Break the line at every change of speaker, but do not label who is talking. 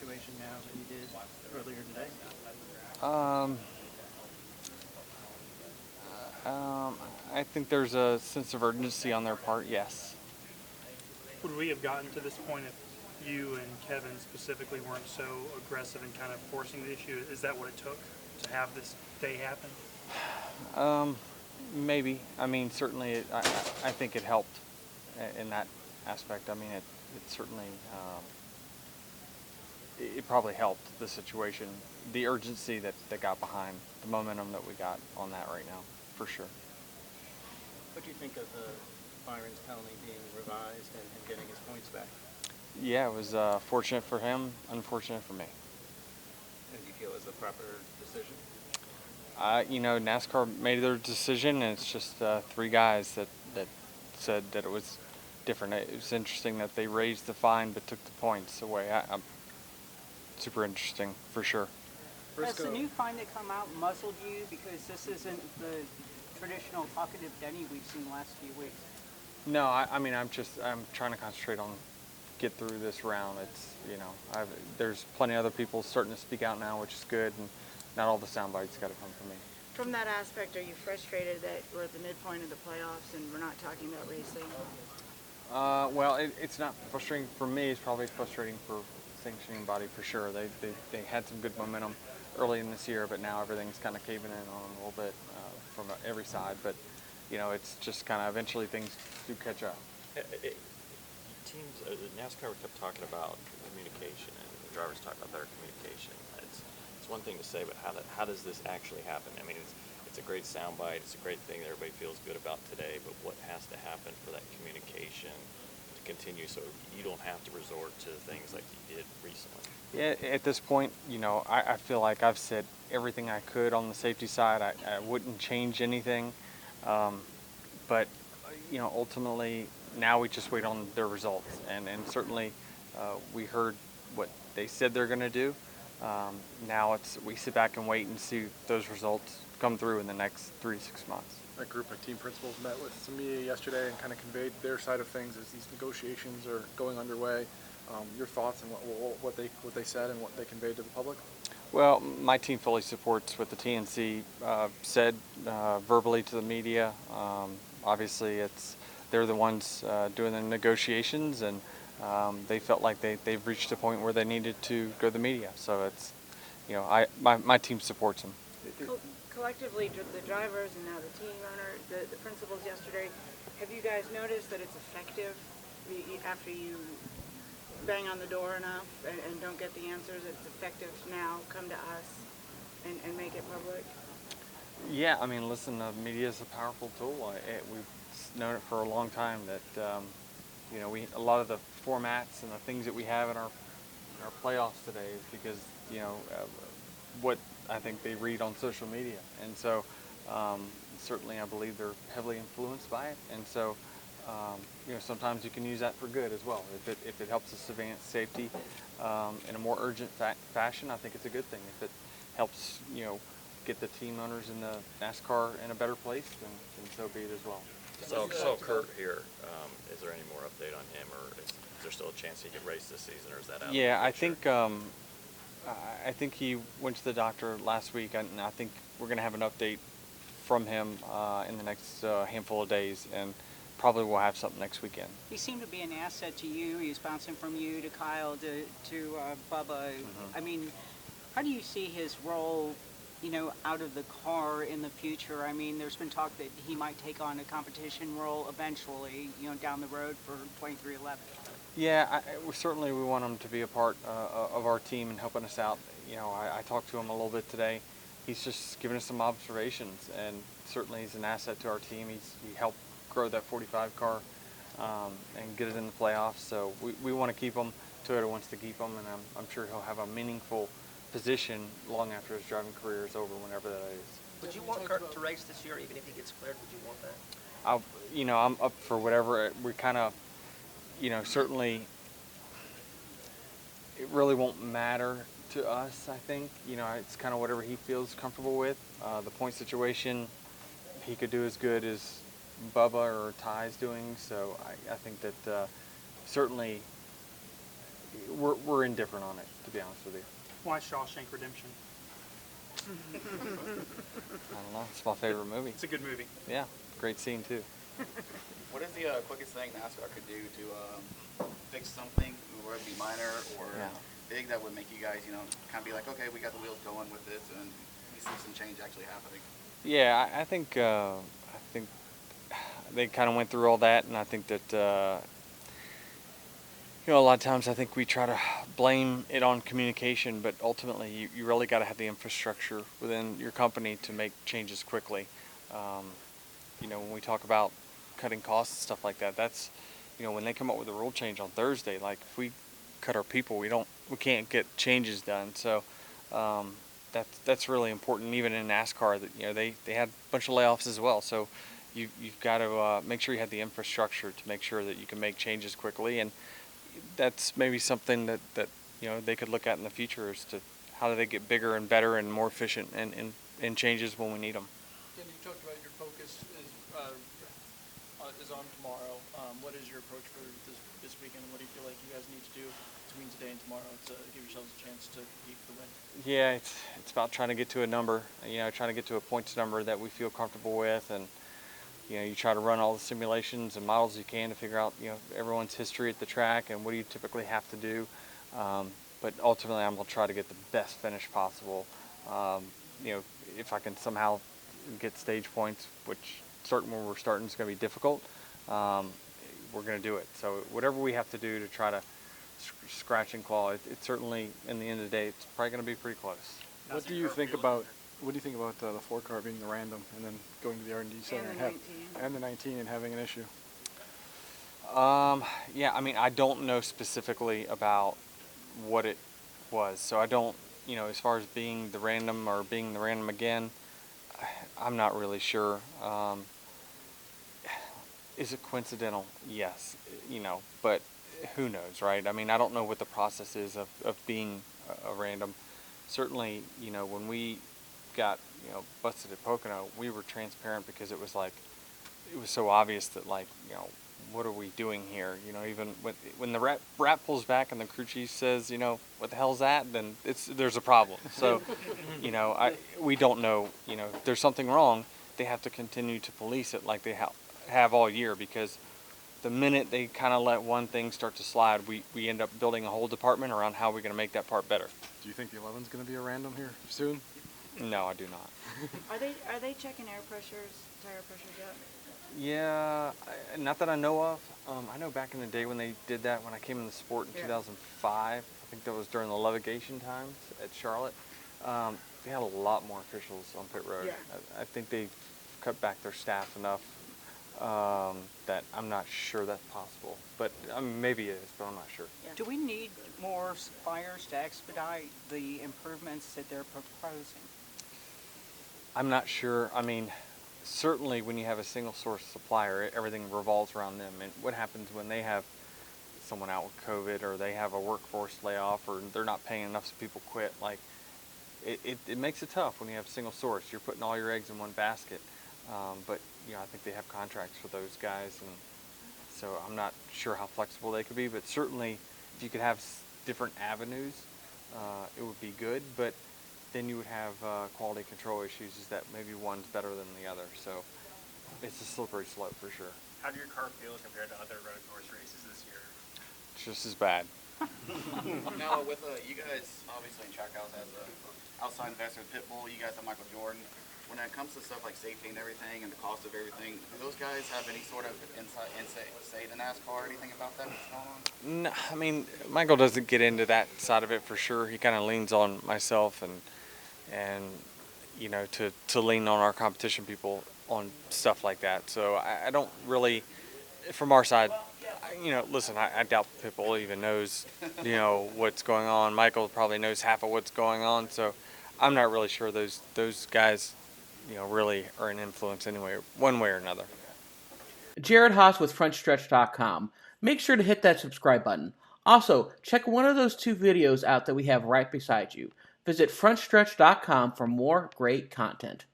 situation now than you did earlier today?
Um, I think there's a sense of urgency on their part, yes.
Would we have gotten to this point if you and Kevin specifically weren't so aggressive in kind of forcing the issue? Is that what it took to have this day happen?
Maybe. I mean, certainly, I think it helped in that aspect. I mean, it certainly, it probably helped the situation, the urgency that got behind, the momentum that we got on that right now, for sure.
What do you think of Byron's penalty being revised and getting his points back?
Yeah, it was fortunate for him, unfortunate for me.
And do you feel it was the proper decision?
NASCAR made their decision, and it's just 3 guys that said that it was different. It was interesting that they raised the fine but took the points away. I'm super interesting, for sure.
Has the new fine that come out muzzled you, because this isn't the traditional talkative Denny we've seen the last few weeks?
No, I'm trying to concentrate on get through this round. It's, there's plenty of other people starting to speak out now, which is good, and not all the sound bites got to come from me.
From that aspect, are you frustrated that we're at the midpoint of the playoffs and we're not talking about racing?
Well, it's not frustrating for me. It's probably frustrating for sanctioning body for sure. They had some good momentum early in this year, but now everything's kind of caving in on them a little bit from every side. But it's just kind of eventually things do catch up.
Teams, NASCAR kept talking about communication, and the drivers talk about better communication. It's one thing to say, but how does this actually happen? I mean, it's a great soundbite. It's a great thing that everybody feels good about today, but what has to happen for that communication to continue so you don't have to resort to things like you did recently?
Yeah, at this point, I feel like I've said everything I could on the safety side. I wouldn't change anything, but ultimately now we just wait on their results, and certainly we heard what they said they're going to do. Now we sit back and wait and see those results come through in the next 3 to 6 months.
A group of team principals met with some media yesterday and kind of conveyed their side of things as these negotiations are going underway. Your thoughts on what they said and what they conveyed to the public?
Well, my team fully supports what the TNC said verbally to the media. Obviously, they're the ones doing the negotiations, and they felt like they've reached a point where they needed to go to the media. So it's, my team supports them.
Collectively, the drivers and now the team owner, the principals yesterday, have you guys noticed that it's effective after you bang on the door enough and don't get the answers? It's effective now. Come to us and make it public.
Yeah, I mean, listen, the media is a powerful tool. We've known it for a long time that a lot of the formats and the things that we have in our playoffs today is because what I think they read on social media, and so certainly I believe they're heavily influenced by it, and so sometimes you can use that for good as well. If it helps us advance safety in a more urgent fashion, I think it's a good thing. If it helps get the team owners in the NASCAR in a better place, then so be it as well.
So Kurt here, is there any more update on him, or is there still a chance he could race this season, or is that out?
Yeah, I think he went to the doctor last week, and I think we're going to have an update from him in the next handful of days, and probably we'll have something next weekend.
He seemed to be an asset to you. He was bouncing from you to Kyle to Bubba.
Mm-hmm.
I mean, how do you see his role, out of the car in the future? I mean, there's been talk that he might take on a competition role eventually, down the road for 2311.
Yeah, we want him to be a part of our team and helping us out. I talked to him a little bit today. He's just giving us some observations, and certainly he's an asset to our team. He helped grow that 45 car and get it in the playoffs. So we want to keep him. Toyota wants to keep him, and I'm sure he'll have a meaningful position long after his driving career is over, whenever that is.
Would you want Kurt to race this year, even if he gets cleared? Would you want that?
I'm up for whatever. We kind of, certainly it really won't matter to us, I think. It's kind of whatever he feels comfortable with. The point situation, he could do as good as Bubba or Ty's doing, so I think that certainly we're indifferent on it, to be honest with you.
Why Shawshank Redemption?
I don't know. It's my favorite movie.
It's a good movie.
Yeah, great scene too.
What is the quickest thing NASCAR could do to fix something, whether it be minor or big, that would make you guys, kind of be like, okay, we got the wheels going with this, and we see some change actually happening?
Yeah, I think they kind of went through all that, and I think that a lot of times I think we try to blame it on communication, but ultimately you really got to have the infrastructure within your company to make changes quickly. When we talk about cutting costs and stuff like that, that's, when they come up with a rule change on Thursday, like if we cut our people, we can't get changes done. So that's really important. Even in NASCAR, that they had a bunch of layoffs as well. So you've got to make sure you have the infrastructure to make sure that you can make changes quickly, and that's maybe something that they could look at in the future as to how do they get bigger and better and more efficient and changes when we need them.
Denny, you talked about your focus is on tomorrow. What is your approach for this weekend? What do you feel like you guys need to do between today and tomorrow to give yourselves a chance to keep the win?
Yeah, it's about trying to get to a number, trying to get to a points number that we feel comfortable with, and you try to run all the simulations and models you can to figure out everyone's history at the track and what do you typically have to do. But ultimately, I'm going to try to get the best finish possible. If I can somehow get stage points, which certain when we're starting is going to be difficult, we're going to do it. So whatever we have to do to try to scratch and claw, it certainly, in the end of the day, it's probably going to be pretty close.
What do you think about the 4-car being the random and then going to the R&D center and the 19 and having an issue?
Yeah, I mean, I don't know specifically about what it was, so I don't, as far as being the random or being the random again, I'm not really sure. Is it coincidental? Yes, but who knows, right? I mean, I don't know what the process is of being a random. Certainly, when we got, busted at Pocono, we were transparent because it was so obvious that what are we doing here? Even when the rat pulls back and the crew chief says, what the hell's that? Then there's a problem. So, we don't know, if there's something wrong, they have to continue to police it like they have all year, because the minute they kind of let one thing start to slide, we end up building a whole department around how we're going to make that part better.
Do you think the 11's going to be a random here soon?
No, I do not.
Are they checking air pressures, tire pressures yet?
Yeah, not that I know of. I know back in the day when they did that, when I came in the sport in 2005, I think that was during the levigation times at Charlotte, they had a lot more officials on pit road.
Yeah.
I think they cut back their staff enough that I'm not sure that's possible. But maybe it is, but I'm not sure.
Yeah. Do we need more suppliers to expedite the improvements that they're proposing?
I'm not sure. I mean, certainly when you have a single source supplier, everything revolves around them. And what happens when they have someone out with COVID, or they have a workforce layoff, or they're not paying enough so people quit? It makes it tough when you have a single source. You're putting all your eggs in one basket. But I think they have contracts for those guys, and so I'm not sure how flexible they could be. But certainly, if you could have different avenues, it would be good. But then you would have quality control issues, is that maybe one's better than the other. So it's a slippery slope for sure.
How do your car feel compared to other road course races this year?
It's just as bad.
Now, with you guys, obviously in Trackhouse as an outside investor in Pitbull, you guys have Michael Jordan. When it comes to stuff like safety and everything and the cost of everything, do those guys have any sort of insight say to NASCAR or anything about that? What's going on?
No, I mean, Michael doesn't get into that side of it for sure. He kind of leans on myself and to lean on our competition people on stuff like that. So I don't really, from our side, listen, I doubt Pitbull even knows, what's going on. Michael probably knows half of what's going on. So I'm not really sure those guys, really are an influence anyway, one way or another.
Jared Haas with Frontstretch.com. Make sure to hit that subscribe button. Also, check one of those 2 videos out that we have right beside you. Visit Frontstretch.com for more great content.